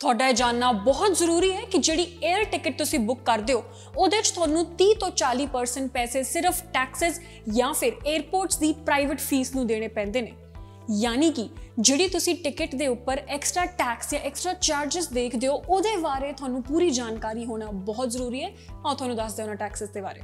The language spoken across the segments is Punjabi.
ਤੁਹਾਡਾ ਇਹ ਜਾਣਨਾ ਬਹੁਤ ਜ਼ਰੂਰੀ ਹੈ ਕਿ ਜਿਹੜੀ 에ਅਰ ਟਿਕਟ ਤੁਸੀਂ ਬੁੱਕ ਕਰਦੇ ਹੋ ਉਹਦੇ 'ਚ ਤੁਹਾਨੂੰ 30 ਤੋਂ 40% ਪੈਸੇ ਸਿਰਫ ਟੈਕਸਸ ਜਾਂ ਫਿਰ 에ਅਰਪੋਰਟਸ ਦੀ ਪ੍ਰਾਈਵੇਟ ਫੀਸ ਨੂੰ ਦੇਣੇ ਪੈਂਦੇ ਨੇ। यानी कि ਜਿਹੜੀ ਤੁਸੀਂ ਟਿਕਟ ਦੇ ਉੱਪਰ ਐਕਸਟਰਾ ਟੈਕਸ ਜਾਂ ਐਕਸਟਰਾ ਚਾਰजेस ਦੇਖਦੇ ਹੋ ਉਹਦੇ ਬਾਰੇ ਤੁਹਾਨੂੰ ਪੂਰੀ ਜਾਣਕਾਰੀ ਹੋਣਾ ਬਹੁਤ ਜ਼ਰੂਰੀ ਹੈ। ਆਓ ਤੁਹਾਨੂੰ ਦੱਸ ਦਿਆਂ ਉਹਨਾਂ ਟੈਕਸਸ ਦੇ ਬਾਰੇ।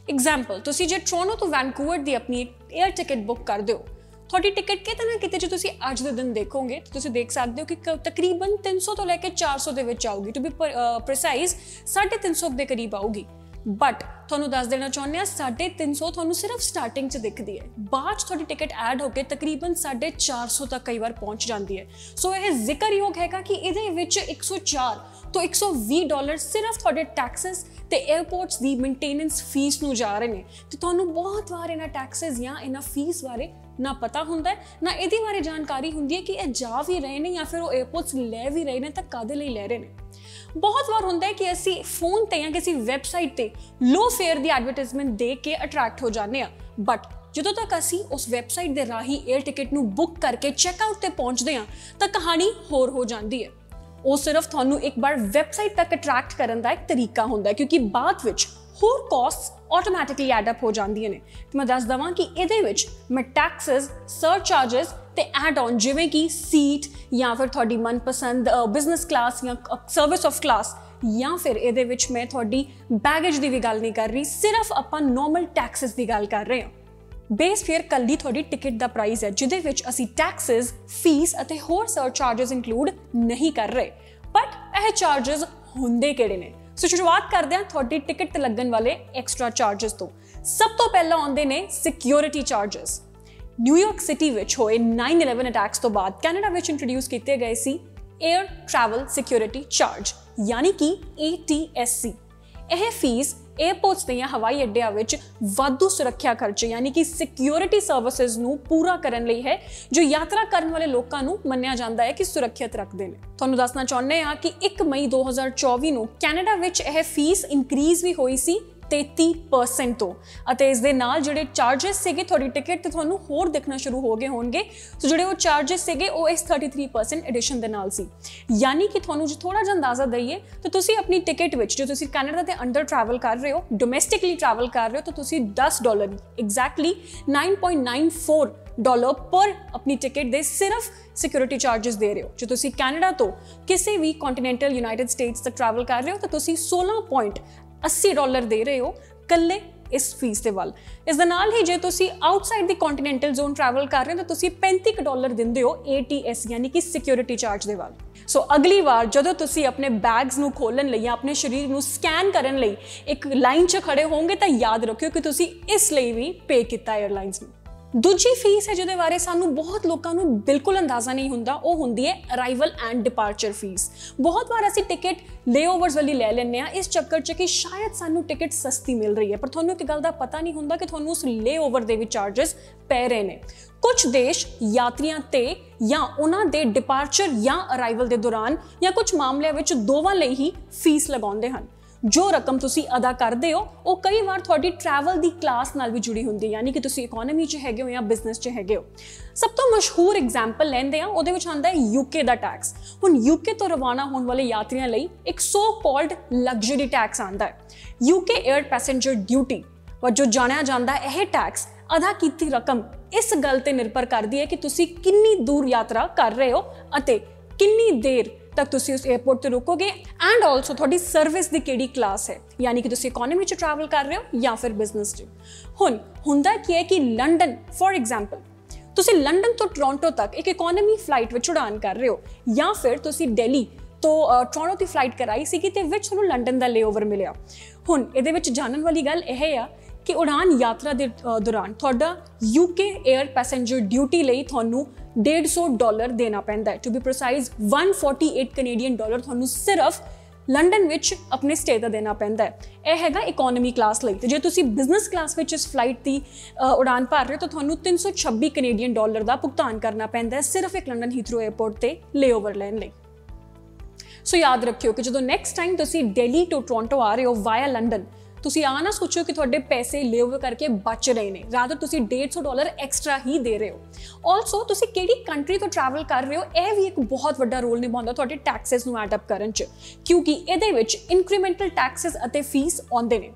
ਐਗਜ਼ਾਮਪਲ, ਤੁਸੀਂ ਜੇ ਟੋਰਾਂਟੋ ਤੋਂ ਵੈਨਕੂਵਰ ਦੀ ਆਪਣੀ 에ਅਰ ਟਿਕਟ ਬੁੱਕ ਕਰਦੇ ਹੋ, ਤੁਹਾਡੀ ਟਿਕਟ ਕਿਤੇ ਨਾ ਕਿਤੇ ਜੇ ਤੁਸੀਂ ਅੱਜ ਦੇ ਦਿਨ ਦੇਖੋਗੇ ਤਾਂ ਤੁਸੀਂ ਦੇਖ ਸਕਦੇ ਹੋ ਕਿ ਤਕਰੀਬਨ 300 ਤੋਂ ਲੈ ਕੇ 400 ਦੇ ਵਿੱਚ ਆਊਗੀ। ਟੂ ਬੀ ਪ੍ਰੀਸਾਈਜ਼ 350 ਦੇ ਕਰੀਬ ਆਊਗੀ। बट ਤੁਹਾਨੂੰ ਦੱਸ ਦੇਣਾ ਚਾਹੁੰਦੇ ਆ 350 ਤੁਹਾਨੂੰ ਸਿਰਫ ਸਟਾਰਟਿੰਗ 'ਚ ਦਿਖਦੀ ਹੈ, ਬਾਅਦ 'ਚ ਤੁਹਾਡੀ ਟਿਕਟ ਐਡ ਹੋ ਕੇ ਤਕਰੀਬਨ 450 ਤੱਕ ਕਈ ਵਾਰ ਪਹੁੰਚ ਜਾਂਦੀ ਹੈ। ਸੋ ਇਹ ਜ਼ਿਕਰਯੋਗ ਹੈਗਾ ਕਿ ਇਹਦੇ ਵਿੱਚ 104 ਤੋਂ 120 ਡਾਲਰ ਸਿਰਫ ਤੁਹਾਡੇ ਟੈਕਸਸ ਤੇ 에ਅਰਪੋਰਟਸ ਦੀ ਮੇਨਟੇਨੈਂਸ ਫੀਸ ਨੂੰ ਜਾ ਰਹੇ ਨੇ ਤੇ ਤੁਹਾਨੂੰ ਬਹੁਤ ਵਾਰ ਇਹਨਾਂ ਟੈਕਸਸ ਜਾਂ ਇਹਨਾਂ ਫੀਸ ਬਾਰੇ ਨਾ ਪਤਾ ਹੁੰਦਾ ਹੈ, ਨਾ ਇਹਦੇ ਬਾਰੇ ਜਾਣਕਾਰੀ ਹੁੰਦੀ ਹੈ ਕਿ ਇਹ ਜਾ ਵੀ ਰਹੇ ਨੇ ਜਾਂ ਫਿਰ ਉਹ 에ਅਰਪੋਰਟਸ ਲੈ ਵੀ ਰਹੇ ਨੇ ਤਾਂ ਕਾਹਦੇ ਲਈ ਲੈ ਰਹੇ ਨੇ। ਬਹੁਤ ਵਾਰ ਹੁੰਦਾ ਹੈ ਕਿ ਅਸੀਂ ਫੋਨ ਤੇ ਜਾਂ ਕਿਸੇ ਵੈਬਸਾਈਟ ਤੇ ਲੋ ਫੇਅਰ ਦੀ ਐਡਵਰਟਾਈਜ਼ਮੈਂਟ ਦੇਖ ਕੇ ਅਟਰੈਕਟ ਹੋ ਜਾਂਦੇ ਆ, ਬਟ ਜਦੋਂ ਤੱਕ ਅਸੀਂ ਉਸ ਵੈਬਸਾਈਟ ਦੇ ਰਾਹੀਂ 에ਅਰ ਟਿਕਟ ਨੂੰ ਬੁੱਕ ਕਰਕੇ ਚੈੱਕਆਊਟ ਤੇ ਪਹੁੰਚਦੇ ਆ ਤਾਂ ਕਹਾਣੀ ਹੋਰ ਹੋ ਜਾਂਦੀ ਹੈ। ਉਹ ਸਿਰਫ ਤੁਹਾਨੂੰ ਇੱਕ ਵਾਰ ਵੈਬਸਾਈਟ ਤੱਕ ਅਟਰੈਕਟ ਕਰਨ ਦਾ ਇੱਕ ਤਰੀਕਾ ਹੁੰਦਾ ਹੈ, ਕਿਉਂਕਿ ਬਾਅਦ ਵਿੱਚ ਹੋਰ ਕਾਸਟਸ ਆਟੋਮੈਟਿਕਲੀ ਐਡ ਅਪ ਹੋ ਜਾਂਦੀਆਂ ਨੇ। ਤੇ ਮੈਂ ਦੱਸ ਦਵਾਂ ਕਿ ਇਹਦੇ ਵਿੱਚ ਮੈਂ ਟੈਕਸਸ, ਸਰਚਾਰजेस ਤੇ ਐਡ ਔਨ ਜਿਵੇਂ ਕਿ ਸੀਟ ਜਾਂ ਫਿਰ ਤੁਹਾਡੀ ਮਨਪਸੰਦ ਬਿਜ਼ਨਸ ਕਲਾਸ ਜਾਂ ਸਰਵਿਸ ਆਫ ਕਲਾਸ ਜਾਂ ਫਿਰ ਇਹਦੇ ਵਿੱਚ ਮੈਂ ਤੁਹਾਡੀ ਬੈਗੇਜ ਦੀ ਵੀ ਗੱਲ ਨਹੀਂ ਕਰ ਰਹੀ, ਸਿਰਫ ਆਪਾਂ ਨਾਰਮਲ ਟੈਕਸਸ ਦੀ ਗੱਲ ਕਰ ਰਹੇ ਹਾਂ। ਬੇਸ ਫੇਅਰ ਕੱਲੀ ਤੁਹਾਡੀ ਟਿਕਟ ਦਾ ਪ੍ਰਾਈਸ ਹੈ ਜਿਹਦੇ ਵਿੱਚ ਅਸੀਂ ਟੈਕਸਸ, ਫੀਸ ਅਤੇ ਹੋਰ ਸਰਚਾਰजेस ਇਨਕਲੂਡ ਨਹੀਂ ਕਰ ਰਹੇ। ਬਟ ਇਹ ਚਾਰजेस ਹੁੰਦੇ ਕਿਹੜੇ ਨੇ? ਸੋ ਸ਼ੁਰੂਆਤ ਕਰਦੇ ਹਾਂ ਤੁਹਾਡੀ ਟਿਕਟ ਤੇ ਲੱਗਣ ਵਾਲੇ ਐਕਸਟਰਾ ਚਾਰजेस ਤੋਂ। ਸਭ ਤੋਂ ਪਹਿਲਾਂ ਆਉਂਦੇ ਨੇ ਸਿਕਿਉਰਿਟੀ ਚਾਰजेस। ਨਿਊਯਾਰਕ ਸਿਟੀ ਵਿੱਚ ਹੋਏ 9/11 ਅਟੈਕਸ ਤੋਂ ਬਾਅਦ ਕੈਨੇਡਾ ਵਿੱਚ ਇੰਟਰੋਡਿਊਸ ਕੀਤੇ ਗਏ ਸੀ 에ਅਰ ਟਰੈਵਲ ਸਿਕਿਉਰਿਟੀ ਚਾਰਜ ਯਾਨੀ ਕਿ ATSC। ਇਹ ਫੀਸ 에ਅਰਪੋਰਟਸ ਤੇ ਜਾਂ ਹਵਾਈ ਅੱਡਿਆਂ ਵਿੱਚ ਵਾਧੂ ਸੁਰੱਖਿਆ ਖਰਚੇ ਯਾਨੀ ਕਿ ਸਿਕਿਉਰਿਟੀ ਸਰਵਿਸਿਜ਼ ਨੂੰ ਪੂਰਾ ਕਰਨ ਲਈ ਹੈ, ਜੋ ਯਾਤਰਾ ਕਰਨ ਵਾਲੇ ਲੋਕਾਂ ਨੂੰ ਮੰਨਿਆ ਜਾਂਦਾ ਹੈ ਕਿ ਸੁਰੱਖਿਅਤ ਰੱਖਦੇ ਨੇ। ਤੁਹਾਨੂੰ ਦੱਸਣਾ ਚਾਹੁੰਦੇ ਹਾਂ ਕਿ 1 ਮਈ 2024 ਨੂੰ ਕੈਨੇਡਾ ਵਿੱਚ ਇਹ ਫੀਸ ਇਨਕਰੀਜ਼ ਵੀ ਹੋਈ ਸੀ 33% ਤੋਂ, ਅਤੇ ਇਸ ਦੇ ਨਾਲ ਜਿਹੜੇ ਚਾਰजेस ਸੀਗੇ ਤੁਹਾਡੀ ਟਿਕਟ ਤੇ ਤੁਹਾਨੂੰ ਹੋਰ ਦਿਖਣਾ ਸ਼ੁਰੂ ਹੋ ਗਏ ਹੋਣਗੇ। ਸੋ ਜਿਹੜੇ ਉਹ ਚਾਰजेस ਸੀਗੇ ਉਹ ਇਸ 33% ਐਡੀਸ਼ਨ ਦੇ ਨਾਲ ਸੀ। ਯਾਨੀ ਕਿ ਤੁਹਾਨੂੰ ਜੇ ਥੋੜਾ ਜਿਹਾ ਅੰਦਾਜ਼ਾ ਦਈਏ ਤਾਂ ਤੁਸੀਂ ਆਪਣੀ ਟਿਕਟ ਵਿੱਚ ਜੇ ਤੁਸੀਂ ਕੈਨੇਡਾ ਦੇ ਅੰਡਰ ਟਰੈਵਲ ਕਰ ਰਹੇ ਹੋ, ਡੋਮੈਸਟਿਕਲੀ ਟਰੈਵਲ ਕਰ ਰਹੇ ਹੋ, ਤਾਂ ਤੁਸੀਂ $10 ਐਗਜ਼ੈਕਟਲੀ $9.94 ਪਰ ਆਪਣੀ ਟਿਕਟ ਦੇ ਸਿਰਫ ਸਿਕਿਉਰਿਟੀ ਚਾਰजेस ਦੇ ਰਹੇ ਹੋ। ਜੇ ਤੁਸੀਂ ਕੈਨੇਡਾ ਤੋਂ ਕਿਸੇ ਵੀ ਕੰਟੀਨੈਂਟਲ ਯੂਨਾਈਟਿਡ ਸਟੇਟਸ ਤੱਕ ਟਰੈਵਲ ਕਰ ਰਹੇ ਹੋ ਤਾਂ ਤੁਸੀਂ $16.80 ਦੇ ਰਹੇ ਹੋ ਕੱਲੇ ਇਸ ਫੀਸ ਦੇ ਵੱਲ। ਇਸ ਦੇ ਨਾਲ ਹੀ ਜੇ ਤੁਸੀਂ ਆਊਟਸਾਈਡ ਦੀ ਕੰਟੀਨੈਂਟਲ ਜ਼ੋਨ ਟਰੈਵਲ ਕਰ ਰਹੇ ਹੋ ਤਾਂ ਤੁਸੀਂ $35 ਦਿੰਦੇ ਹੋ ATS ਯਾਨੀ ਕਿ ਸਿਕਿਉਰਿਟੀ ਚਾਰਜ ਦੇ ਵੱਲ। ਸੋ ਅਗਲੀ ਵਾਰ ਜਦੋਂ ਤੁਸੀਂ ਆਪਣੇ ਬੈਗਸ ਨੂੰ ਖੋਲਣ ਲਈ ਜਾਂ ਆਪਣੇ ਸਰੀਰ ਨੂੰ ਸਕੈਨ ਕਰਨ ਲਈ ਇੱਕ ਲਾਈਨ 'ਚ ਖੜੇ ਹੋਵੋਗੇ ਤਾਂ ਯਾਦ ਰੱਖਿਓ ਕਿ ਤੁਸੀਂ ਇਸ ਲਈ ਵੀ ਪੇ ਕੀਤਾ 에ਅਰਲਾਈਨਸ ਨੂੰ। ਦੂਜੀ ਫੀਸ ਹੈ ਜਿਹਦੇ ਬਾਰੇ ਸਾਨੂੰ ਬਹੁਤ ਲੋਕਾਂ ਨੂੰ ਬਿਲਕੁਲ ਅੰਦਾਜ਼ਾ ਨਹੀਂ ਹੁੰਦਾ, ਉਹ ਹੁੰਦੀ ਹੈ ਅਰਾਈਵਲ ਐਂਡ ਡਿਪਾਰਚਰ ਫੀਸ। ਬਹੁਤ ਵਾਰ ਅਸੀਂ ਟਿਕਟ ਲੇਓਵਰਸ ਵਾਲੀ ਲੈ ਲੈਂਦੇ ਆ ਇਸ ਚੱਕਰ 'ਚ ਕਿ ਸ਼ਾਇਦ ਸਾਨੂੰ ਟਿਕਟ ਸਸਤੀ ਮਿਲ ਰਹੀ ਹੈ, ਪਰ ਤੁਹਾਨੂੰ ਇੱਕ ਗੱਲ ਦਾ ਪਤਾ ਨਹੀਂ ਹੁੰਦਾ ਕਿ ਤੁਹਾਨੂੰ ਉਸ ਲੇਓਵਰ ਦੇ ਵੀ ਚਾਰजेस ਪੈ ਰਹੇ ਨੇ। ਕੁਝ ਦੇਸ਼ ਯਾਤਰੀਆਂ ਤੇ ਜਾਂ ਉਹਨਾਂ ਦੇ ਡਿਪਾਰਚਰ ਜਾਂ ਅਰਾਈਵਲ ਦੇ ਦੌਰਾਨ ਜਾਂ ਕੁਝ ਮਾਮਲਿਆਂ ਵਿੱਚ ਦੋਵਾਂ ਲਈ ਹੀ ਫੀਸ ਲਗਾਉਂਦੇ ਹਨ। ਜੋ ਰਕਮ ਤੁਸੀਂ ਅਦਾ ਕਰਦੇ ਹੋ ਉਹ ਕਈ ਵਾਰ ਤੁਹਾਡੀ ਟਰੈਵਲ ਦੀ ਕਲਾਸ ਨਾਲ ਵੀ ਜੁੜੀ ਹੁੰਦੀ ਹੈ, ਯਾਨੀ ਕਿ ਤੁਸੀਂ ਇਕਨੋਮੀ 'ਚ ਹੈਗੇ ਹੋ ਜਾਂ ਬਿਜ਼ਨਸ 'ਚ ਹੈਗੇ ਹੋ। ਸਭ ਤੋਂ ਮਸ਼ਹੂਰ ਐਗਜ਼ਾਮਪਲ ਲੈਂਦੇ ਆ, ਉਹਦੇ ਵਿੱਚ ਆਉਂਦਾ ਹੈ UK ਦਾ ਟੈਕਸ। ਹੁਣ UK ਤੋਂ ਰਵਾਨਾ ਹੋਣ ਵਾਲੇ ਯਾਤਰੀਆਂ ਲਈ ਇੱਕ ਸੋ ਕਾਲਡ ਲਗਜ਼ਰੀ ਟੈਕਸ ਆਉਂਦਾ ਹੈ, UK 에ਅਰ ਪੈਸੇਂਜਰ ਡਿਊਟੀ ਵਜੋਂ ਜਾਣਿਆ ਜਾਂਦਾ। ਇਹ ਟੈਕਸ ਅਦਾ ਕੀਤੀ ਰਕਮ ਇਸ ਗੱਲ ਤੇ ਨਿਰਭਰ ਕਰਦੀ ਹੈ ਕਿ ਤੁਸੀਂ ਕਿੰਨੀ ਦੂਰ ਯਾਤਰਾ ਕਰ ਰਹੇ ਹੋ ਅਤੇ ਕਿੰਨੀ ਦੇਰ ਤੱਕ ਤੁਸੀਂ ਉਸ 에ਅਰਪੋਰਟ ਤੇ ਰੁਕੋਗੇ, ਐਂਡ ਆਲਸੋ ਤੁਹਾਡੀ ਸਰਵਿਸ ਦੀ ਕਿਹੜੀ ਕਲਾਸ ਹੈ, ਯਾਨੀ ਕਿ ਤੁਸੀਂ ਇਕਨੋਮੀ 'ਚ ਟਰੈਵਲ ਕਰ ਰਹੇ ਹੋ ਜਾਂ ਫਿਰ ਬਿਜ਼ਨਸ 'ਚ। ਹੁਣ ਹੁੰਦਾ ਕੀ ਹੈ ਕਿ ਲੰਡਨ ਫॉर ਐਗਜ਼ਾਮਪਲ ਤੁਸੀਂ ਲੰਡਨ ਤੋਂ ਟੋਰਾਂਟੋ ਤੱਕ ਇੱਕ ਇਕਨੋਮੀ ਫਲਾਈਟ ਵਿੱਚ ਉਡਾਨ ਕਰ ਰਹੇ ਹੋ, ਜਾਂ ਫਿਰ ਤੁਸੀਂ ਦਿੱਲੀ ਤੋਂ ਟੋਰਾਂਟੋ ਦੀ ਫਲਾਈਟ ਕਰਾਈ ਸੀਗੀ ਤੇ ਵਿੱਚ ਤੁਹਾਨੂੰ ਲੰਡਨ ਦਾ ਲੇਓਵਰ ਮਿਲਿਆ। ਹੁਣ ਇਹਦੇ ਵਿੱਚ ਜਾਣਨ ਵਾਲੀ ਗੱਲ ਇਹ ਆ ਕਿ ਉਡਾਨ ਯਾਤਰਾ ਦੇ ਦੌਰਾਨ ਤੁਹਾਡਾ UK 에ਅਰ ਪੈਸੇਂਜਰ ਡਿਊਟੀ ਲਈ ਤੁਹਾਨੂੰ $150 ਦੇਣਾ ਪੈਂਦਾ ਹੈ। ਟੂ ਬੀ ਪ੍ਰੀਸਾਈਜ਼ $148 ਕੈਨੇਡੀਅਨ ਤੁਹਾਨੂੰ ਸਿਰਫ ਲੰਡਨ ਵਿੱਚ ਆਪਣੇ ਸਟੇ ਦਾ ਦੇਣਾ ਪੈਂਦਾ ਹੈ। ਇਹ ਹੈਗਾ ਇਕਨੋਮੀ ਕਲਾਸ ਲਈ। ਤੇ ਜੇ ਤੁਸੀਂ ਬਿਜ਼ਨਸ ਕਲਾਸ ਵਿੱਚ ਇਸ ਫਲਾਈਟ ਦੀ ਉਡਾਨ ਭਰ ਰਹੇ ਹੋ ਤਾਂ ਤੁਹਾਨੂੰ $326 ਕੈਨੇਡੀਅਨ ਦਾ ਭੁਗਤਾਨ ਕਰਨਾ ਪੈਂਦਾ ਹੈ ਸਿਰਫ ਇੱਕ ਲੰਡਨ ਹੀਥਰੋ 에ਅਰਪੋਰਟ ਤੇ ਲੇਓਵਰ ਲੈਣ ਲਈ। ਸੋ ਯਾਦ ਰੱਖਿਓ ਕਿ ਜਦੋਂ ਨੈਕਸਟ ਟਾਈਮ ਤੁਸੀਂ ਦਿੱਲੀ ਤੋਂ ਟੋਰਾਂਟੋ ਆ ਰਹੇ ਹੋ ਵਾਇਆ ਲੰਡਨ ਤੁਸੀਂ ਆ ਨਾ ਸੋਚੋ ਕਿ ਤੁਹਾਡੇ ਪੈਸੇ ਲੇਓਵਰ ਕਰਕੇ ਬਚ ਰਹੇ ਨੇ, ਰਾਦਰ ਤੁਸੀਂ $150 ਐਕਸਟਰਾ ਹੀ ਦੇ ਰਹੇ ਹੋ। ਆਲਸੋ ਤੁਸੀਂ ਕਿਹੜੀ ਕੰਟਰੀ ਤੋਂ ਟਰੈਵਲ ਕਰ ਰਹੇ ਹੋ, ਇਹ ਵੀ ਇੱਕ ਬਹੁਤ ਵੱਡਾ ਰੋਲ ਨਿਭਾਉਂਦਾ ਤੁਹਾਡੇ ਟੈਕਸਸ ਨੂੰ ਐਡ ਅਪ ਕਰਨ 'ਚ, ਕਿਉਂਕਿ ਇਹਦੇ ਵਿੱਚ ਇਨਕਰੀਮੈਂਟਲ ਟੈਕਸਸ ਅਤੇ ਫੀਸ ਆਉਂਦੇ ਨੇ।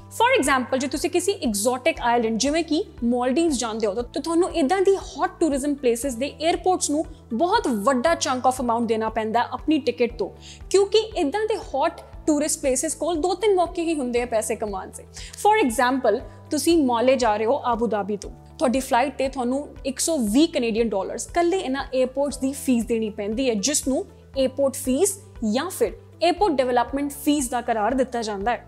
ਫॉर एग्जाम्पल ਜੇ ਤੁਸੀਂ ਕਿਸੇ ਐਗਜ਼ੋਟਿਕ ਆਈਲੈਂਡ ਜਿਵੇਂ ਕਿ ਮਾਲਦੀਵਸ ਜਾਂਦੇ ਹੋ ਤਾਂ ਤੁਹਾਨੂੰ ਇਦਾਂ ਦੀ ਹੌਟ ਟੂਰਿਜ਼ਮ ਪਲੇਸਿਸ ਦੇ 에ਅਰਪੋਰਟਸ ਨੂੰ ਬਹੁਤ ਵੱਡਾ ਚੰਕ ਆਫ ਅਮਾਉਂਟ ਦੇਣਾ ਪੈਂਦਾ ਆਪਣੀ ਟਿਕਟ ਤੋਂ, ਕਿਉਂਕਿ ਇਦਾਂ ਦੇ ਹੌਟ ਟੂਰਿਸਟ ਪਲੇਸਿਸ ਕੋਲ 2-3 ਮੌਕੇ ਹੀ ਹੁੰਦੇ ਆ ਪੈਸੇ ਕਮਾਉਣ ਦੇ। ਫॉर एग्जाम्पल ਤੁਸੀਂ ਮਾਲੇ ਜਾ ਰਹੇ ਹੋ ਆਬੂ ਧਾਬੀ ਤੋਂ, ਤੁਹਾਡੀ ਫਲਾਈਟ ਤੇ ਤੁਹਾਨੂੰ $120 ਕੈਨੇਡੀਅਨ ਕੱਲੇ ਇਹਨਾਂ 에ਅਰਪੋਰਟਸ ਦੀ ਫੀਸ ਦੇਣੀ ਪੈਂਦੀ ਹੈ, ਜਿਸ ਨੂੰ 에ਅਰਪੋਰਟ ਫੀਸ ਜਾਂ ਫਿਰ 에ਅਰਪੋਰਟ ਡਿਵੈਲਪਮੈਂਟ ਫੀਸ ਦਾ ਕਰਾਰ ਦਿੱਤਾ ਜਾਂਦਾ ਹੈ।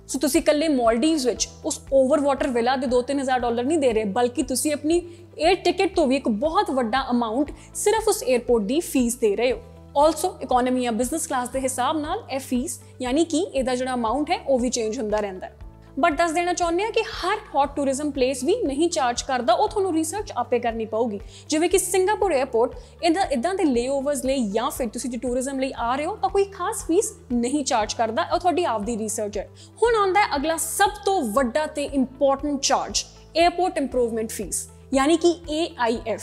ਸੋ ਤੁਸੀਂ ਕੱਲੇ ਮਾਲਦੀਵਸ ਵਿੱਚ ਉਸ ਓਵਰ ਵਾਟਰ ਵਿਲਾ ਦੇ $2-3,000 ਨਹੀਂ ਦੇ ਰਹੇ, ਬਲਕਿ ਤੁਸੀਂ ਆਪਣੀ 에ਅਰ ਟਿਕਟ ਤੋਂ ਵੀ ਇੱਕ ਬਹੁਤ ਵੱਡਾ ਅਮਾਉਂਟ ਸਿਰਫ ਉਸ 에ਅਰਪੋਰਟ ਦੀ ਫੀਸ ਦੇ ਰਹੇ ਹੋ। ਆਲਸੋ ਇਕਨੋਮੀ ਜਾਂ ਬਿਜ਼ਨਸ ਕਲਾਸ ਦੇ ਹਿਸਾਬ ਨਾਲ ਇਹ ਫੀਸ ਯਾਨੀ ਕਿ ਇਹਦਾ ਜਿਹੜਾ ਅਮਾਉਂਟ ਹੈ ਉਹ ਵੀ ਚੇਂਜ ਹੁੰਦਾ ਰਹਿੰਦਾ ਹੈ। ਬਟ ਦੱਸ ਦੇਣਾ ਚਾਹੁੰਦੇ ਹਾਂ ਕਿ ਹਰ ਹੌਟ ਟੂਰਿਜ਼ਮ ਪਲੇਸ ਵੀ ਨਹੀਂ ਚਾਰਜ ਕਰਦਾ, ਉਹ ਤੁਹਾਨੂੰ ਰਿਸਰਚ ਆਪੇ ਕਰਨੀ ਪਊਗੀ। ਜਿਵੇਂ ਕਿ ਸਿੰਗਾਪੁਰ 에ਅਰਪੋਰਟ ਇਦਾਂ ਦੇ ਲੇਓਵਰਸ ਲਈ ਜਾਂ ਫਿਰ ਤੁਸੀਂ ਜੇ ਟੂਰਿਜ਼ਮ ਲਈ ਆ ਰਹੇ ਹੋ ਤਾਂ ਕੋਈ ਖਾਸ ਫੀਸ ਨਹੀਂ ਚਾਰਜ ਕਰਦਾ, ਉਹ ਤੁਹਾਡੀ ਆਪਦੀ ਰਿਸਰਚ ਹੈ। ਹੁਣ ਆਉਂਦਾ ਹੈ ਅਗਲਾ ਸਭ ਤੋਂ ਵੱਡਾ ਤੇ important charge, airport improvement fee ਯਾਨੀ ਕਿ AIF।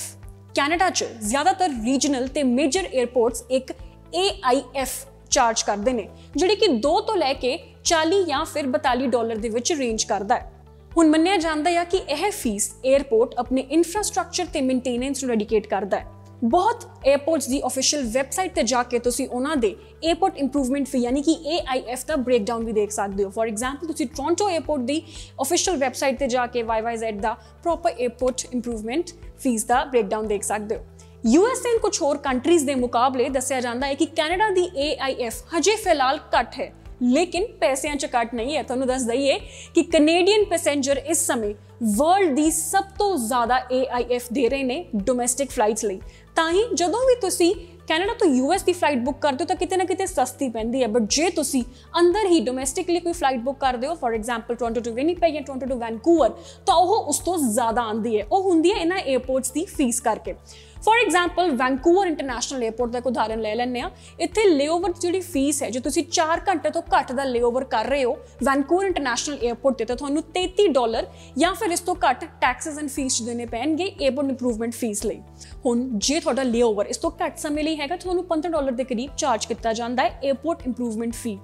ਕੈਨੇਡਾ 'ਚ ਜ਼ਿਆਦਾਤਰ ਰੀਜਨਲ ਤੇ ਮੇਜਰ 에ਅਰਪੋਰਟਸ ਇੱਕ AIF ਚਾਰਜ ਕਰਦੇ ਨੇ, ਜਿਹੜੀ ਕਿ 2 ਤੋਂ ਲੈ ਕੇ 40 ਜਾਂ ਫਿਰ $42 ਦੇ ਵਿੱਚ ਰੇਂਜ ਕਰਦਾ ਹੈ। ਹੁਣ ਮੰਨਿਆ ਜਾਂਦਾ ਹੈ ਕਿ ਇਹ ਫੀਸ 에ਅਰਪੋਰਟ ਆਪਣੇ ਇਨਫਰਾਸਟ੍ਰਕਚਰ ਤੇ ਮੇਨਟੇਨੈਂਸ ਨੂੰ ਡੈਡੀਕੇਟ ਕਰਦਾ ਹੈ। ਬਹੁਤ 에ਅਰਪੋਰਟਸ ਦੀ ਆਫੀਸ਼ੀਅਲ ਵੈਬਸਾਈਟ ਤੇ ਜਾ ਕੇ ਤੁਸੀਂ ਉਹਨਾਂ ਦੇ 에ਅਰਪੋਰਟ ਇੰਪਰੂਵਮੈਂਟ ਫੀ ਯਾਨੀ ਕਿ AIF ਦਾ ਬ੍ਰੇਕਡਾਊਨ ਵੀ ਦੇਖ ਸਕਦੇ ਹੋ। ਫॉर एग्जाम्पल ਤੁਸੀਂ ਟੋਰਾਂਟੋ 에ਅਰਪੋਰਟ ਦੀ ਆਫੀਸ਼ੀਅਲ ਵੈਬਸਾਈਟ ਤੇ ਜਾ ਕੇ YYZ ਦਾ ਪ੍ਰੋਪਰ 에ਅਰਪੋਰਟ ਇੰਪਰੂਵਮੈਂਟ ਫੀਸ ਦਾ ਬ੍ਰੇਕਡਾਊਨ ਦੇਖ ਸਕਦੇ ਹੋ। USA ਕੁਝ ਹੋਰ ਕੰਟਰੀਜ਼ ਦੇ ਮੁਕਾਬਲੇ ਦੱਸਿਆ ਜਾਂਦਾ ਹੈ ਕਿ ਕੈਨੇਡਾ ਦੀ AIF ਹਜੇ ਫਿਲਹਾਲ ਘੱਟ ਹੈ, ਲੇਕਿਨ ਪੈਸਿਆਂ 'ਚ ਘੱਟ ਨਹੀਂ ਹੈ। ਤੁਹਾਨੂੰ ਦੱਸ ਦਈਏ ਕਿ ਕੈਨੇਡੀਅਨ ਪੈਸੇਂਜਰ ਇਸ ਸਮੇਂ ਵਰਲਡ ਦੀ ਸਭ ਤੋਂ ਜ਼ਿਆਦਾ AIF ਦੇ ਰਹੇ ਨੇ ਡੋਮੈਸਟਿਕ ਫਲਾਈਟਸ ਲਈ। ਤਾਂ ਹੀ ਜਦੋਂ ਵੀ ਤੁਸੀਂ ਕੈਨੇਡਾ ਤੋਂ US ਦੀ ਫਲਾਈਟ ਬੁੱਕ ਕਰਦੇ ਹੋ ਤਾਂ ਕਿਤੇ ਨਾ ਕਿਤੇ ਸਸਤੀ ਪੈਂਦੀ ਹੈ, ਬਟ ਜੇ ਤੁਸੀਂ ਅੰਦਰ ਹੀ ਡੋਮੈਸਟਿਕਲੀ ਕੋਈ ਫਲਾਈਟ ਬੁੱਕ ਕਰਦੇ ਹੋ, for example Toronto to Winnipeg ਜਾਂ ਟੋਰਾਂਟੋ ਟੂ ਵੈਨਕੂਵਰ, ਤਾਂ ਉਹ ਉਸ ਤੋਂ ਜ਼ਿਆਦਾ ਆਉਂਦੀ ਹੈ। ਉਹ ਹੁੰਦੀ ਹੈ ਇਹਨਾਂ 에ਅਰਪੋਰਟਸ ਦੀ ਫੀਸ ਕਰਕੇ। For example Vancouver international airport ਦਾ ਇੱਕ ਉਦਾਹਰਨ ਲੈ ਲੈਂਦੇ ਹਾਂ। ਇੱਥੇ ਲੇਓਵਰ ਜਿਹੜੀ ਫੀਸ ਹੈ, ਜੇ ਤੁਸੀਂ 4 ਘੰਟੇ ਤੋਂ ਘੱਟ ਦਾ ਲੇਓਵਰ ਕਰ ਰਹੇ ਹੋ ਵੈਨਕੂਵਰ ਇੰਟਰਨੈਸ਼ਨਲ 에ਅਰਪੋਰਟ ਤੇ, ਤਾਂ ਤੁਹਾਨੂੰ $33 ਜਾਂ ਫਿਰ ਇਸ ਤੋਂ ਘੱਟ ਟੈਕਸਸ ਐਂਡ ਫੀਸ ਦੇਣੇ ਪੈਣਗੇ 에ਅਰਪੋਰਟ ਇੰਪਰੂਵਮੈਂਟ ਫੀਸ ਲਈ। ਹੁਣ ਜੇ ਤੁਹਾਡਾ ਲੇਓਵਰ ਇਸ ਤੋਂ ਘੱਟ ਸਮੇਂ ਲਈ ਹੈਗਾ, ਤੁਹਾਨੂੰ $15 ਦੇ ਕਰੀਬ ਚਾਰਜ ਕੀਤਾ ਜਾਂਦਾ ਹੈ 에ਅਰਪੋਰਟ ਇੰਪਰੂਵਮੈਂਟ ਫੀ।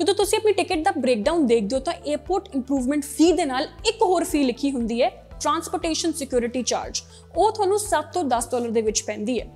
ਜਦੋਂ ਤੁਸੀਂ ਆਪਣੀ ਟਿਕਟ ਦਾ ਬ੍ਰੇਕਡਾਊਨ ਦੇਖਦੇ ਹੋ ਤਾਂ 에ਅਰਪੋਰਟ ਇੰਪਰੂਵਮੈਂਟ ਫੀ ਦੇ ਨਾਲ ਇੱਕ ਹੋਰ ਫੀ ਲਿਖੀ ਹੁੰਦੀ ਹੈ, ਟਰਾਂਸਪੋਰਟੇਸ਼ਨ ਸਿਕਿਉਰਿਟੀ ਚਾਰਜ। ਉਹ ਤੁਹਾਨੂੰ $7 ਤੋਂ $10 ਦੇ ਵਿੱਚ ਪੈਂਦੀ ਹੈ।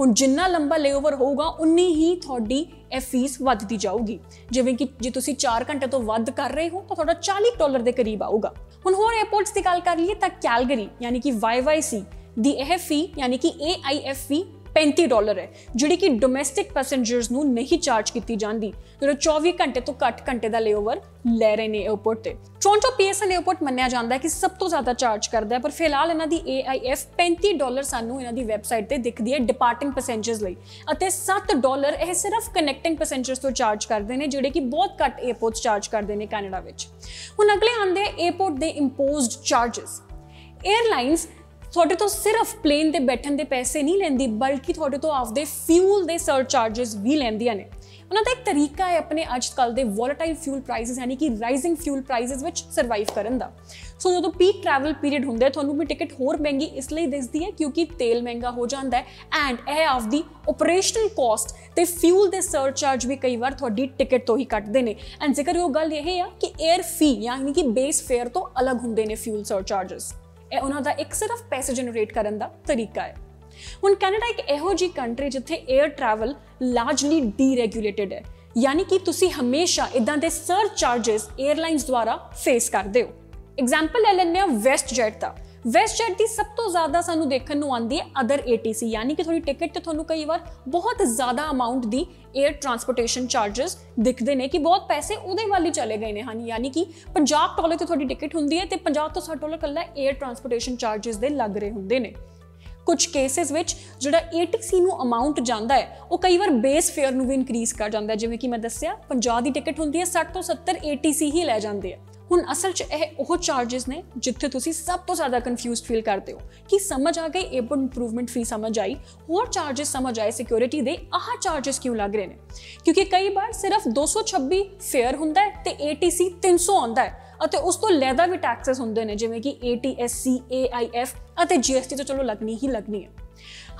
ਹੁਣ ਜਿੰਨਾ ਲੰਬਾ ਲੇਓਵਰ ਹੋਊਗਾ ਉਨੀ ਹੀ ਤੁਹਾਡੀ ਇਹ ਫੀਸ ਵੱਧਦੀ ਜਾਊਗੀ। ਜਿਵੇਂ ਕਿ ਜੇ ਤੁਸੀਂ 4 ਘੰਟੇ ਤੋਂ ਵੱਧ ਕਰ ਰਹੇ ਹੋ ਤਾਂ ਤੁਹਾਡਾ $40 ਦੇ ਕਰੀਬ ਆਊਗਾ। ਹੁਣ ਹੋਰ 에ਅਰਪੋਰਟਸ ਦੀ ਗੱਲ ਕਰ ਲਈਏ ਤਾਂ ਕੈਲਗਰੀ ਯਾਨੀ ਕਿ YYC ਦੀ ਇਹ ਫੀ ਯਾਨੀ ਕਿ AIF ਫੀ $35 ਹੈ, ਜਿਹੜੀ ਕਿ ਡੋਮੈਸਟਿਕ ਪੈਸੇਂਜਰਸ ਨੂੰ ਨਹੀਂ ਚਾਰਜ ਕੀਤੀ ਜਾਂਦੀ, ਜਿਹੜਾ 24 ਘੰਟੇ ਤੋਂ ਘੱਟ ਘੰਟੇ ਦਾ ਲੇਓਵਰ ਲੈ ਰਹੇ ਨੇ 에ਅਰਪੋਰਟ ਤੇ। ਟੋਰਾਂਟੋ PSN 에ਅਰਪੋਰਟ ਮੰਨਿਆ ਜਾਂਦਾ ਹੈ ਕਿ ਸਭ ਤੋਂ ਜ਼ਿਆਦਾ ਚਾਰਜ ਕਰਦਾ ਹੈ, ਪਰ ਫਿਲਹਾਲ ਇਹਨਾਂ ਦੀ AIF $35 ਸਾਨੂੰ ਇਹਨਾਂ ਦੀ ਵੈਬਸਾਈਟ ਤੇ ਦਿਖਦੀ ਹੈ ਡਿਪਾਰਟਿੰਗ ਪੈਸੇਂਜਰਸ ਲਈ, ਅਤੇ $7 ਇਹ ਸਿਰਫ ਕਨੈਕਟਿੰਗ ਪੈਸੇਂਜਰਸ ਤੋਂ ਚਾਰਜ ਕਰਦੇ ਨੇ, ਜਿਹੜੇ ਕਿ ਬਹੁਤ ਘੱਟ 에ਅਰਪੋਰਟਸ ਚਾਰਜ ਕਰਦੇ ਨੇ ਕੈਨੇਡਾ ਵਿੱਚ। ਹੁਣ ਅਗਲੇ ਆਉਂਦੇ 에ਅਰਪੋਰਟ ਦੇ ਇੰਪੋਜ਼ਡ ਚਾਰਜਸ। 에ਅਰਲਾਈਨਸ ਤੁਹਾਡੇ ਤੋਂ ਸਿਰਫ ਪਲੇਨ ਤੇ ਬੈਠਣ ਦੇ ਪੈਸੇ ਨਹੀਂ ਲੈਂਦੀ, ਬਲਕਿ ਤੁਹਾਡੇ ਤੋਂ ਆਪਦੇ ਫਿਊਲ ਦੇ ਸਰਚਾਰਜਸ ਵੀ ਲੈਂਦੀਆਂ ਨੇ। ਉਹਨਾਂ ਦਾ ਇੱਕ ਤਰੀਕਾ ਹੈ ਆਪਣੇ ਅੱਜ ਕੱਲ੍ਹ ਦੇ ਵੋਲੇਟਾਈਲ ਫਿਊਲ ਪ੍ਰਾਈਸਿਸ ਯਾਨੀ ਕਿ ਰਾਈਜ਼ਿੰਗ ਫਿਊਲ ਪ੍ਰਾਈਸਿਸ ਵਿੱਚ ਸਰਵਾਈਵ ਕਰਨ ਦਾ। ਸੋ ਜਦੋਂ ਪੀਕ ਟਰੈਵਲ ਪੀਰੀਅਡ ਹੁੰਦਾ ਹੈ, ਤੁਹਾਨੂੰ ਵੀ ਟਿਕਟ ਹੋਰ ਮਹਿੰਗੀ ਇਸ ਲਈ ਦਿਸਦੀ ਹੈ ਕਿਉਂਕਿ ਤੇਲ ਮਹਿੰਗਾ ਹੋ ਜਾਂਦਾ ਹੈ, ਐਂਡ ਇਹ ਆਪਦੀ ਆਪਰੇਸ਼ਨਲ ਕਾਸਟ ਤੇ ਫਿਊਲ ਦੇ ਸਰਚਾਰਜ ਵੀ ਕਈ ਵਾਰ ਤੁਹਾਡੀ ਟਿਕਟ ਤੋਂ ਹੀ ਕੱਟਦੇ ਨੇ। ਐਂਡ ਜ਼ਿਕਰਯੋਗ ਗੱਲ ਇਹ ਆ ਕਿ 에ਅਰ ਫੀ ਯਾਨੀ ਕਿ ਬੇਸ ਫੇਅਰ ਤੋਂ ਅਲੱਗ ਹੁੰਦੇ ਨੇ ਫਿਊਲ ਸਰਚਾਰਜਸ। ਇਹ ਉਹਨਾਂ ਦਾ ਇੱਕ ਸਿਰਫ ਪੈਸੇ ਜਨਰੇਟ ਕਰਨ ਦਾ ਤਰੀਕਾ ਹੈ। ਹੁਣ ਕੈਨੇਡਾ ਇੱਕ ਇਹੋ ਜਿਹੀ ਕੰਟਰੀ ਜਿੱਥੇ 에ਅਰ ਟਰੈਵਲ ਲਾਰਜਲੀ ਡੀਰੈਗੂਲੇਟਡ ਹੈ, ਯਾਨੀ ਕਿ ਤੁਸੀਂ ਹਮੇਸ਼ਾ ਇਦਾਂ ਦੇ ਸਰਚਾਰਜਸ 에ਅਰਲਾਈਨਸ ਦੁਆਰਾ ਫੇਸ ਕਰਦੇ ਹੋ। ਐਗਜ਼ਾਮਪਲ ਲੈ ਲੈਂਦੇ ਹਾਂ WestJet ਦਾ। WestJet ਦੀ ਸਭ ਤੋਂ ਜ਼ਿਆਦਾ ਸਾਨੂੰ ਦੇਖਣ ਨੂੰ ਆਉਂਦੀ ਹੈ ਅਦਰ ATC, ਯਾਨੀ ਕਿ ਤੁਹਾਡੀ ਟਿਕਟ ਤੇ ਤੁਹਾਨੂੰ ਕਈ ਵਾਰ ਬਹੁਤ ਜ਼ਿਆਦਾ ਅਮਾਉਂਟ ਦੀ 에ਅਰ ਟਰਾਂਸਪੋਰਟੇਸ਼ਨ ਚਾਰਜਸ ਦਿਖਦੇ ਨੇ ਕਿ ਬਹੁਤ ਪੈਸੇ ਉਹਦੇ ਵੱਲ ਹੀ ਚਲੇ ਗਏ ਨੇ ਹਨ, ਯਾਨੀ ਕਿ $50 ਤੇ ਤੁਹਾਡੀ ਟਿਕਟ ਹੁੰਦੀ ਹੈ ਤੇ $50 ਤੋਂ $60 ਇਕੱਲਾ 에ਅਰ ਟਰਾਂਸਪੋਰਟੇਸ਼ਨ ਚਾਰਜਸ ਦੇ ਲੱਗ ਰਹੇ ਹੁੰਦੇ ਨੇ। ਕੁਝ ਕੇਸਿਸ ਵਿੱਚ ਜਿਹੜਾ ATC ਨੂੰ ਅਮਾਉਂਟ ਜਾਂਦਾ ਹੈ ਉਹ ਕਈ ਵਾਰ ਬੇਸ ਫੇਅਰ ਨੂੰ ਵੀ ਇਨਕਰੀਜ਼ ਕਰ ਜਾਂਦਾ ਹੈ। ਜਿਵੇਂ ਕਿ ਮੈਂ ਦੱਸਿਆ 50 ਦੀ ਟਿਕਟ ਹੁੰਦੀ ਹੈ, 60 ਤੋਂ 70 ATC ਹੀ ਲੈ ਜਾਂਦੇ ਆ। ਹੁਣ ਅਸਲ 'ਚ ਇਹ ਉਹ ਚਾਰਜਸ ਨੇ ਜਿੱਥੇ ਤੁਸੀਂ ਸਭ ਤੋਂ ਜ਼ਿਆਦਾ ਕਨਫਿਊਜ਼ਡ ਫੀਲ ਕਰਦੇ ਹੋ ਕਿ ਸਮਝ ਆ ਗਈ 에ਅਰਪੋਰਟ ਇੰਪਰੂਵਮੈਂਟ ਫੀ ਸਮਝ ਆਈ, ਹੋਰ ਚਾਰਜਸ ਸਮਝ ਆਏ ਸਿਕਿਉਰਿਟੀ ਦੇ, ਆਹ ਚਾਰਜਸ ਕਿਉਂ ਲੱਗ ਰਹੇ ਨੇ? ਕਿਉਂਕਿ ਕਈ ਵਾਰ ਸਿਰਫ 226 ਫੇਅਰ ਹੁੰਦਾ ਹੈ ਤੇ ATC 300 ਆਉਂਦਾ ਹੈ। ਅਤੇ ਉਸ ਤੋਂ ਲੈਦਾ ਵੀ ਟੈਕਸਸ ਹੁੰਦੇ ਨੇ ਜਿਵੇਂ ਕਿ ATSC, AIF ਅਤੇ GST ਤੋਂ ਚਲੋ ਲੱਗਣੀ ਹੀ ਲੱਗਣੀ ਹੈ।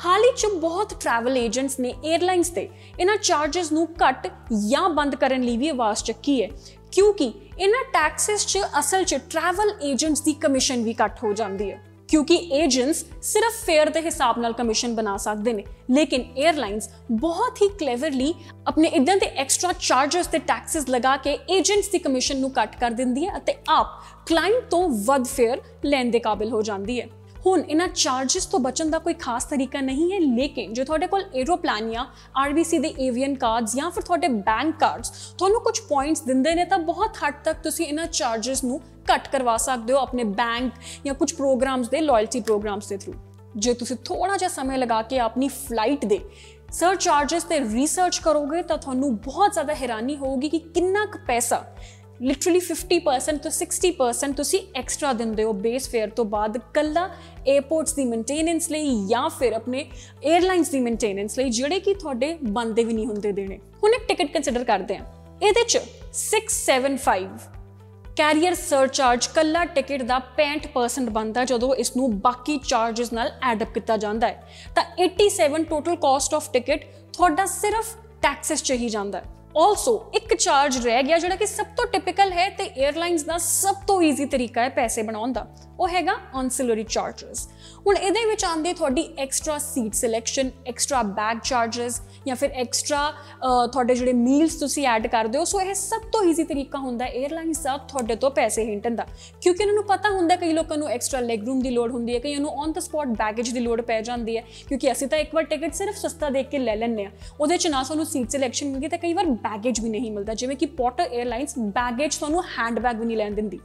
ਹਾਲ ਹੀ 'ਚ ਬਹੁਤ ਟਰੈਵਲ ਏਜੰਟਸ ਨੇ 에ਅਰਲਾਈਨਸ ਤੇ ਇਹਨਾਂ ਚਾਰजेस ਨੂੰ ਘੱਟ ਜਾਂ ਬੰਦ ਕਰਨ ਲਈ ਵੀ ਆਵਾਜ਼ ਚੱਕੀ ਹੈ, ਕਿਉਂਕਿ ਇਹਨਾਂ ਟੈਕਸਸ 'ਚ ਅਸਲ 'ਚ ਟਰੈਵਲ ਏਜੰਟਸ ਦੀ ਕਮਿਸ਼ਨ ਵੀ ਘੱਟ ਹੋ ਜਾਂਦੀ ਹੈ, ਕਿਉਂਕਿ ਏਜੰਟਸ ਸਿਰਫ ਫੇਅਰ ਦੇ ਹਿਸਾਬ ਨਾਲ ਕਮਿਸ਼ਨ ਬਣਾ ਸਕਦੇ ਨੇ, ਲੇਕਿਨ 에ਅਰਲਾਈਨਸ ਬਹੁਤ ਹੀ ਕਲੇਵਰਲੀ ਆਪਣੇ ਇਦਾਂ ਦੇ ਐਕਸਟਰਾ ਚਾਰजेस ਤੇ ਟੈਕਸਸ ਲਗਾ ਕੇ ਏਜੰਟਸ ਦੀ ਕਮਿਸ਼ਨ ਨੂੰ ਕੱਟ ਕਰ ਦਿੰਦੀ ਹੈ ਅਤੇ ਆਪ ਕਲਾਇੰਟ ਤੋਂ ਵੱਧ ਫੇਅਰ ਲੈਣ ਦੇ ਕਾਬਿਲ ਹੋ ਜਾਂਦੀ ਹੈ। ਹੁਣ ਇਹਨਾਂ ਚਾਰजेस ਤੋਂ ਬਚਣ ਦਾ ਕੋਈ ਖਾਸ ਤਰੀਕਾ ਨਹੀਂ ਹੈ, ਲੇਕਿਨ ਜੇ ਤੁਹਾਡੇ ਕੋਲ 에ਅਰੋਪਲੈਨ ਜਾਂ RBC ਦੇ ਏਵੀਅਨ ਕਾਰਡਸ ਜਾਂ ਫਿਰ ਤੁਹਾਡੇ ਬੈਂਕ ਕਾਰਡਸ ਤੁਹਾਨੂੰ ਕੁਝ ਪੁਆਇੰਟਸ ਦਿੰਦੇ ਨੇ ਤਾਂ ਬਹੁਤ ਹੱਦ ਤੱਕ ਤੁਸੀਂ ਇਹਨਾਂ ਚਾਰजेस ਨੂੰ ਘੱਟ ਕਰਵਾ ਸਕਦੇ ਹੋ ਆਪਣੇ ਬੈਂਕ ਜਾਂ ਕੁਝ ਪ੍ਰੋਗਰਾਮਸ ਦੇ ਲਾਇਲਟੀ ਪ੍ਰੋਗਰਾਮਸ ਦੇ ਥਰੂ। ਜੇ ਤੁਸੀਂ ਥੋੜਾ ਜਿਹਾ ਸਮੇਂ ਲਗਾ ਕੇ ਆਪਣੀ ਫਲਾਈਟ ਦੇ ਚਾਰजेस ਤੇ ਰਿਸਰਚ ਕਰੋਗੇ ਤਾਂ ਤੁਹਾਨੂੰ ਬਹੁਤ ਜ਼ਿਆਦਾ ਹੈਰਾਨੀ ਹੋਊਗੀ ਕਿ ਕਿੰਨਾ ਕੁ ਪੈਸਾ ਲਿਟਰਲੀ 50% ਤੋਂ 60% ਤੁਸੀਂ ਐਕਸਟਰਾ ਦਿੰਦੇ ਹੋ ਬੇਸ ਫੇਅਰ ਤੋਂ ਬਾਅਦ ਕੱਲਾ 에ਅਰਪੋਰਟਸ ਦੀ ਮੇਨਟੇਨੈਂਸ ਲਈ ਜਾਂ ਫਿਰ ਆਪਣੇ 에ਅਰਲਾਈਨਸ ਦੀ ਮੇਨਟੇਨੈਂਸ ਲਈ, ਜਿਹੜੇ ਕਿ ਤੁਹਾਡੇ ਬੰਦੇ ਵੀ ਨਹੀਂ ਹੁੰਦੇ ਦੇਣੇ। ਹੁਣ ਇੱਕ ਟਿਕਟ ਕੰਸੀਡਰ ਕਰਦੇ ਹਾਂ, ਇਹਦੇ 'ਚ 675 ਕੈਰੀਅਰ ਸਰਚਾਰਜ ਕੱਲਾ ਟਿਕਟ ਦਾ 65% ਬਣਦਾ ਜਦੋਂ ਇਸ ਨੂੰ ਬਾਕੀ ਚਾਰजेस ਨਾਲ ਐਡ ਅਪ ਕੀਤਾ ਜਾਂਦਾ ਹੈ, ਤਾਂ 87 ਟੋਟਲ ਕਾਸਟ ਆਫ ਟਿਕਟ ਤੁਹਾਡਾ ਸਿਰਫ ਟੈਕਸਸ 'ਚ ਹੀ ਜਾਂਦਾ ਹੈ। ਆਲਸੋ ਇੱਕ ਚਾਰਜ ਰਹਿ ਗਿਆ ਜਿਹੜਾ ਕਿ ਸਭ ਤੋਂ ਟਿਪੀਕਲ ਹੈ ਤੇ 에ਅਰਲਾਈਨਸ ਦਾ ਸਭ ਤੋਂ ਈਜ਼ੀ ਤਰੀਕਾ ਹੈ ਪੈਸੇ ਬਣਾਉਣ ਦਾ, ਉਹ ਹੈਗਾ ਐਂਸਿਲਰੀ ਚਾਰजेस। ਹੁਣ ਇਹਦੇ ਵਿੱਚ ਆਉਂਦੇ ਤੁਹਾਡੀ extra seat selection, extra bag charges ਜਾਂ ਫਿਰ ਐਕਸਟਰਾ ਤੁਹਾਡੇ ਜਿਹੜੇ ਮੀਲਸ ਤੁਸੀਂ ਐਡ ਕਰਦੇ ਹੋ। ਸੋ ਇਹ ਸਭ ਤੋਂ ਈਜ਼ੀ ਤਰੀਕਾ ਹੁੰਦਾ ਹੈ 에ਅਰਲਾਈਨਸ ਦਾ ਤੁਹਾਡੇ ਤੋਂ ਪੈਸੇ ਹਿੰਟਣ ਦਾ, ਕਿਉਂਕਿ ਇਹਨਾਂ ਨੂੰ ਪਤਾ ਹੁੰਦਾ ਕਈ ਲੋਕਾਂ ਨੂੰ ਐਕਸਟਰਾ ਲੈਗ ਰੂਮ ਦੀ ਲੋੜ ਹੁੰਦੀ ਹੈ, ਕਈਆਂ ਨੂੰ ਔਨ ਦ ਸਪੌਟ ਬੈਗੇਜ ਦੀ ਲੋੜ ਪੈ ਜਾਂਦੀ ਹੈ, ਕਿਉਂਕਿ ਅਸੀਂ ਤਾਂ ਇੱਕ ਵਾਰ ਟਿਕਟ ਸਿਰਫ ਸਸਤਾ ਦੇਖ ਕੇ ਲੈ ਲੈਂਦੇ ਹਾਂ, ਉਹਦੇ 'ਚ ਨਾ ਸਾਨੂੰ ਸੀਟ ਸਿਲੈਕਸ਼ਨ ਮਿਲਦੀ ਤੇ ਕਈ ਵਾਰ ਬੈਗੇਜ ਵੀ ਨਹੀਂ ਮਿਲਦਾ, ਜਿਵੇਂ ਕਿ ਪੋਰਟਰ 에ਅਰਲਾਈਨਸ ਬੈਗੇਜ ਤੁਹਾਨੂੰ ਹੈਂਡ ਬੈਗ ਵੀ ਨਹੀਂ ਲੈਣ ਦਿੰਦੀ।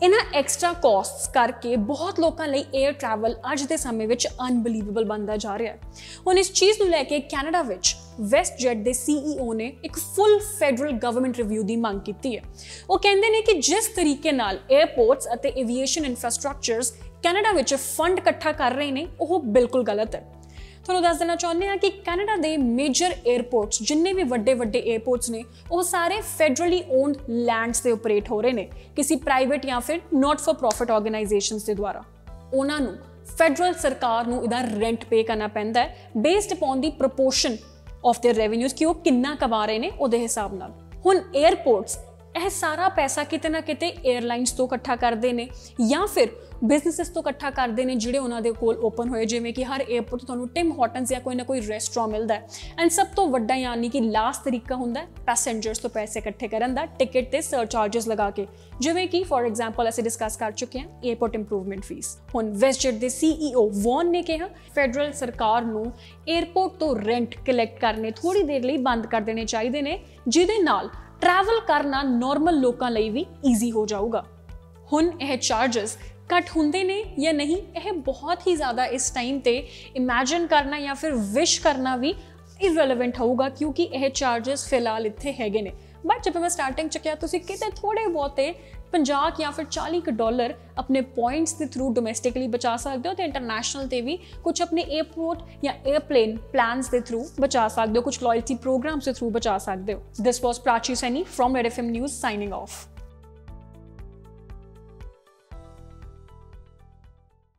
ਇਹਨਾਂ ਐਕਸਟਰਾ ਕਾਸਟਸ ਕਰਕੇ ਬਹੁਤ ਲੋਕਾਂ ਲਈ 에ਅਰ ਟਰੈਵਲ ਅੱਜ ਦੇ ਸਮੇਂ ਵਿੱਚ ਅਨਬਲੀਵੇਬਲ ਬਣਦਾ ਜਾ ਰਿਹਾ ਹੈ। ਹੁਣ ਇਸ ਚੀਜ਼ ਨੂੰ ਲੈ ਕੇ ਕੈਨੇਡਾ ਵਿੱਚ ਵੈਸਟਜੈਟ ਦੇ CEO ਨੇ ਇੱਕ ਫੁੱਲ ਫੈਡਰਲ ਗਵਰਨਮੈਂਟ ਰਿਵਿਊ ਦੀ ਮੰਗ ਕੀਤੀ ਹੈ। ਉਹ ਕਹਿੰਦੇ ਨੇ ਕਿ ਜਿਸ ਤਰੀਕੇ ਨਾਲ 에ਅਰਪੋਰਟਸ ਅਤੇ ਐਵੀਏਸ਼ਨ ਇਨਫਰਾਸਟ੍ਰਕਚਰਸ ਕੈਨੇਡਾ ਵਿੱਚ ਫੰਡ ਇਕੱਠਾ ਕਰ ਰਹੇ ਨੇ ਉਹ ਬਿਲਕੁਲ ਗਲਤ ਹੈ। ਤੁਹਾਨੂੰ ਦੱਸ ਦੇਣਾ ਚਾਹੁੰਦੇ ਹਾਂ ਕਿ ਕੈਨੇਡਾ ਦੇ ਮੇਜਰ 에ਅਰਪੋਰਟਸ, ਜਿੰਨੇ ਵੀ ਵੱਡੇ 에ਅਰਪੋਰਟਸ ਨੇ, ਉਹ ਸਾਰੇ ਫੈਡਰਲੀ ਓਨਡ ਲੈਂਡਸ ਤੇ ਆਪਰੇਟ ਹੋ ਰਹੇ ਨੇ ਕਿਸੇ ਪ੍ਰਾਈਵੇਟ ਜਾਂ ਫਿਰ ਨਾਟ ਫॉर ਪ੍ਰੋਫਿਟ ਆਰਗੇਨਾਈਜੇਸ਼ਨਸ ਦੇ ਦੁਆਰਾ। ਉਹਨਾਂ ਨੂੰ ਫੈਡਰਲ ਸਰਕਾਰ ਨੂੰ ਇਹਦਾ ਰੈਂਟ ਪੇ ਕਰਨਾ ਪੈਂਦਾ ਹੈ based upon the proportion of there ਰੈਵਨਿਊਜ਼ ਕਿ ਉਹ ਕਿੰਨਾ ਕਮਾ ਰਹੇ ਨੇ ਉਹਦੇ ਹਿਸਾਬ ਨਾਲ। ਹੁਣ 에ਅਰਪੋਰਟਸ ਇਹ ਸਾਰਾ ਪੈਸਾ ਕਿਤੇ ਨਾ ਕਿਤੇ 에ਅਰਲਾਈਨਸ ਤੋਂ ਇਕੱਠਾ ਕਰਦੇ ਨੇ ਜਾਂ ਫਿਰ ਬਿਜ਼ਨੈਸਿਸ ਤੋਂ ਇਕੱਠਾ ਕਰਦੇ ਨੇ ਜਿਹੜੇ ਉਹਨਾਂ ਦੇ ਕੋਲ ਓਪਨ ਹੋਏ, ਜਿਵੇਂ ਕਿ ਹਰ 에ਅਰਪੋਰਟ ਤੋਂ ਤੁਹਾਨੂੰ ਟਿਮ ਹਾਰਟਨਸ ਜਾਂ ਕੋਈ ਨਾ ਕੋਈ ਰੈਸਟੋਰੈਂਟ ਮਿਲਦਾ ਹੈ। ਐਂਡ ਸਭ ਤੋਂ ਵੱਡਾ ਯਾਨੀ ਕਿ ਲਾਸਟ ਤਰੀਕਾ ਹੁੰਦਾ ਹੈ ਪੈਸੇਂਜਰਸ ਤੋਂ ਪੈਸੇ ਇਕੱਠੇ ਕਰਨ ਦਾ ਟਿਕਟ ਤੇ ਸਰਚਾਰजेस ਲਗਾ ਕੇ, ਜਿਵੇਂ ਕਿ ਫॉर ਐਗਜ਼ਾਮਪਲ ਅਸੀਂ ਡਿਸਕਸ ਕਰ ਚੁੱਕੇ ਹਾਂ 에ਅਰਪੋਰਟ ਇੰਪਰੂਵਮੈਂਟ ਫੀਸ। ਹੁਣ ਵੈਸਟਜੈਟ ਦੇ CEO ਵੌਨ ਨੇ ਕਿਹਾ ਫੈਡਰਲ ਸਰਕਾਰ ਨੂੰ 에ਅਰਪੋਰਟ ਤੋਂ ਰੈਂਟ ਕਲੈਕਟ ਕਰਨੇ ਥੋੜੀ ਦੇਰ ਲਈ ਬੰਦ ਕਰ ਦੇਣੇ ਚਾਹੀਦੇ ਨੇ, ਜਿਹਦੇ ਨਾਲ ਟਰੈਵਲ ਕਰਨਾ ਨਾਰਮਲ ਲੋਕਾਂ ਲਈ ਵੀ ਈਜ਼ੀ ਹੋ ਜਾਊਗਾ। ਹੁਣ ਇਹ ਚਾਰजेस ਘੱਟ ਹੁੰਦੇ ਨੇ ਜਾਂ ਨਹੀਂ, ਇਹ ਬਹੁਤ ਹੀ ਜ਼ਿਆਦਾ ਇਸ ਟਾਈਮ ਤੇ ਇਮੇਜਿਨ ਕਰਨਾ ਜਾਂ ਫਿਰ ਵਿਸ਼ ਕਰਨਾ ਵੀ ਇਰਰੈਲੇਵੈਂਟ ਹੋਊਗਾ, ਕਿਉਂਕਿ ਇਹ ਚਾਰजेस ਫਿਲਹਾਲ ਇੱਥੇ ਹੈਗੇ ਨੇ। ਬਟ ਜਦੋਂ ਮੈਂ ਸਟਾਰਟਿੰਗ 'ਚ ਕਿਹਾ ਤੁਸੀਂ ਕਿਤੇ ਥੋੜੇ ਬਹੁਤੇ 50 ਜਾਂ ਫਿਰ $40 ਆਪਣੇ ਪੁਆਇੰਟਸ ਦੇ ਥਰੂ ਡੋਮੈਸਟਿਕਲੀ ਬਚਾ ਸਕਦੇ ਹੋ ਤੇ ਇੰਟਰਨੈਸ਼ਨਲ ਤੇ ਵੀ ਕੁਝ ਆਪਣੇ 에ਅਰਪੋਰਟ ਜਾਂ 에ਅਰਪਲੇਨ ਪਲਾਨਸ ਦੇ ਥਰੂ ਬਚਾ ਸਕਦੇ ਹੋ, ਕੁਝ ਲਾਇਲਟੀ ਪ੍ਰੋਗਰਾਮਸ ਦੇ ਥਰੂ ਬਚਾ ਸਕਦੇ ਹੋ। This was Prachi Saini from Red FM News signing off.